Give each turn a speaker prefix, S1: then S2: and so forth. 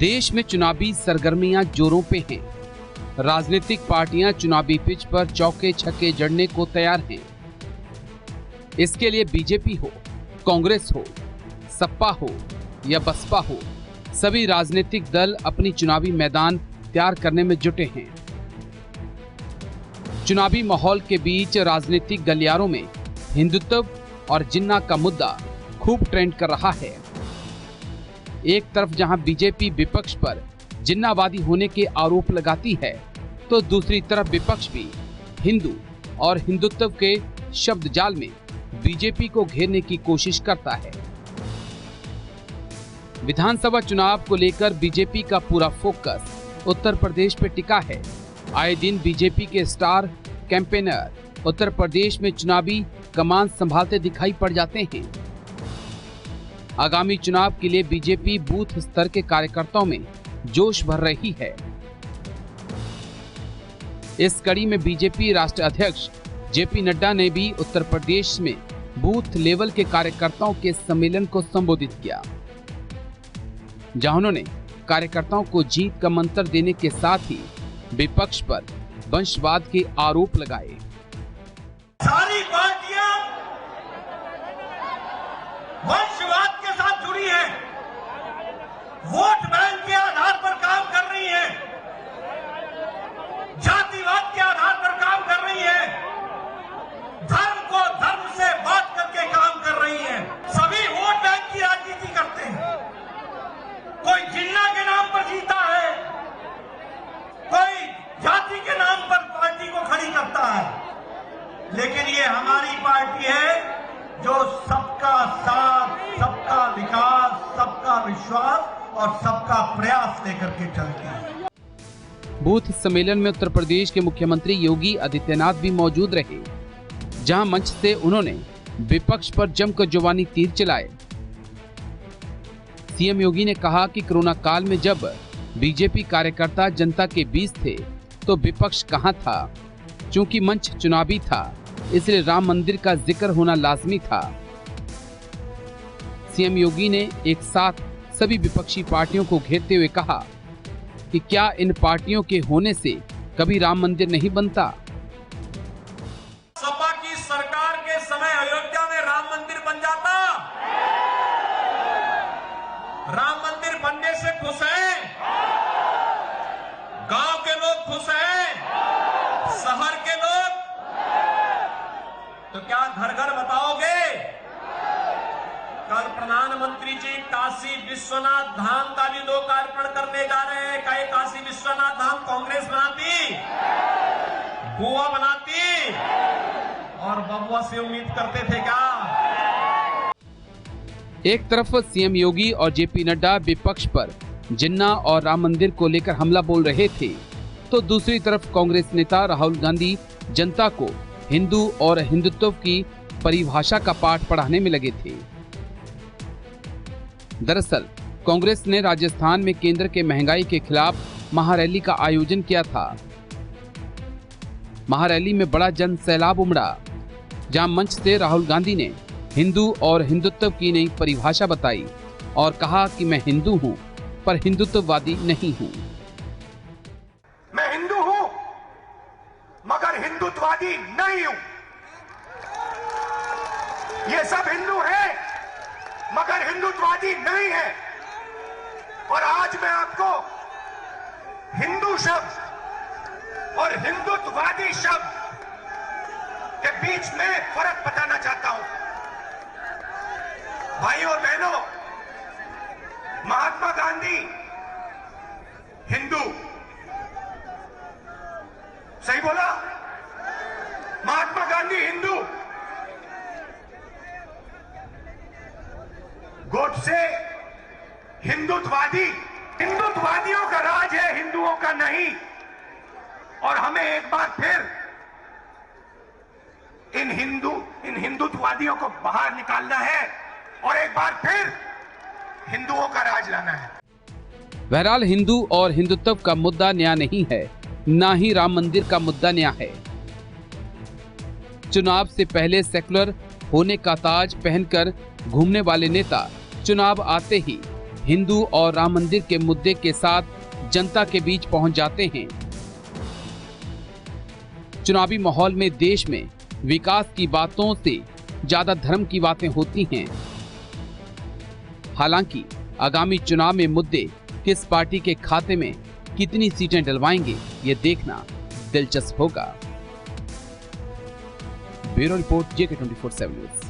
S1: देश में चुनावी सरगर्मियां जोरों पे हैं। राजनीतिक पार्टियां चुनावी पिच पर चौके छक्के जड़ने को तैयार हैं। इसके लिए बीजेपी हो, कांग्रेस हो, सपा हो या बसपा हो, सभी राजनीतिक दल अपनी चुनावी मैदान तैयार करने में जुटे हैं। चुनावी माहौल के बीच राजनीतिक गलियारों में हिंदुत्व और जिन्ना का मुद्दा खूब ट्रेंड कर रहा है। एक तरफ जहां बीजेपी विपक्ष पर जिन्नावादी होने के आरोप लगाती है, तो दूसरी तरफ विपक्ष भी हिंदू और हिंदुत्व के शब्द जाल में बीजेपी को घेरने की कोशिश करता है। विधानसभा चुनाव को लेकर बीजेपी का पूरा फोकस उत्तर प्रदेश पे टिका है। आए दिन बीजेपी के स्टार कैंपेनर उत्तर प्रदेश में चुनावी कमान संभालते दिखाई पड़ जाते हैं। आगामी चुनाव के लिए बीजेपी बूथ स्तर के कार्यकर्ताओं में जोश भर रही है। इस कड़ी में बीजेपी राष्ट्रीय अध्यक्ष जेपी नड्डा ने भी उत्तर प्रदेश में बूथ लेवल के कार्यकर्ताओं के सम्मेलन को संबोधित किया, जहां उन्होंने कार्यकर्ताओं को जीत का मंत्र देने के साथ ही विपक्ष पर वंशवाद के आरोप लगाए।
S2: सारी पार्टियां वंशवाद के साथ जुड़ी है, वोट बैंक के आधार पर काम कर रही है, जातिवाद के आधार पर काम कर रही है, धर्म को धर्म से बात करके काम कर रही है। सभी वोट बैंक की राजनीति करते हैं। कोई जिन्ना के नाम पर जीता है, कोई जाति के नाम पर पार्टी को खड़ी करता है, लेकिन ये हमारी पार्टी है जो सबका साथ, सबका विकास, सबका विश्वास और सबका प्रयास लेकर के चलती है।
S1: बूथ सम्मेलन में उत्तर प्रदेश के मुख्यमंत्री योगी आदित्यनाथ भी मौजूद रहे, जहां मंच से उन्होंने विपक्ष पर जमकर जुबानी तीर चलाए। सीएम योगी ने कहा कि कोरोना काल में जब बीजेपी कार्यकर्ता जनता के बीच थे तो विपक्ष कहां था। चूंकि मंच चुनावी था, इसलिए राम मंदिर का जिक्र होना लाजमी था। सीएम योगी ने एक साथ सभी विपक्षी पार्टियों को घेरते हुए कहा कि क्या इन पार्टियों के होने से कभी राम मंदिर नहीं बनता।
S2: सपा की सरकार के समय अयोध्या में राम मंदिर बन जाता। राम मंदिर बनने से खुश हैं, गांव के लोग खुश हैं, शहर के लोग, तो क्या घर घर बताओगे? कल प्रधानमंत्री जी काशी विश्वनाथ धाम का भी लोकार्पण करने जा रहे हैं। क्या काशी विश्वनाथ धाम कांग्रेस बनाती, गोवा बनाती और बबुआ से उम्मीद करते थे क्या?
S1: एक तरफ सीएम योगी और जेपी नड्डा विपक्ष पर जिन्ना और राम मंदिर को लेकर हमला बोल रहे थे, तो दूसरी तरफ कांग्रेस नेता राहुल गांधी जनता को हिंदू और हिंदुत्व की परिभाषा का पाठ पढ़ाने में लगे थे। दरअसल कांग्रेस ने राजस्थान में केंद्र के महंगाई के खिलाफ महारैली का आयोजन किया था। महारैली में बड़ा जन सैलाब उमड़ा, जहां मंच से राहुल गांधी ने हिंदू और हिंदुत्व की नई परिभाषा बताई और कहा कि मैं हिंदू हूं, पर हिंदुत्ववादी नहीं हूं।
S2: मैं हिंदू हूं, मगर हिंदुत्ववादी नहीं हूं। ये सब हिंदू हैं, मगर हिंदुत्ववादी नहीं है। और आज मैं आपको हिंदू शब्द और हिंदुत्ववादी शब्द के बीच में फर्क बताना चाहता हूं। भाइयों और बहनों, महात्मा गांधी हिंदू, सही बोला? महात्मा गांधी हिंदू, गोडसे हिंदुत्ववादी। हिंदुत्ववादियों का राज है, हिंदुओं का नहीं। और हमें एक बार फिर इन हिंदुत्ववादियों को बाहर निकालना है और एक बार फिर हिंदुओं का राज लाना है।
S1: बहरहाल हिंदू और हिंदुत्व का मुद्दा नया नहीं है, ना ही राम मंदिर का मुद्दा नया है। चुनाव से पहले सेकुलर होने का ताज पहनकर घूमने वाले नेता चुनाव आते ही हिंदू और राम मंदिर के मुद्दे के साथ जनता के बीच पहुंच जाते हैं। चुनावी माहौल में देश में विकास की बातों से ज्यादा धर्म की बातें होती हैं। हालांकि आगामी चुनाव में मुद्दे किस पार्टी के खाते में कितनी सीटें डलवाएंगे, ये देखना दिलचस्प होगा। Bureau report, JK24/7 news.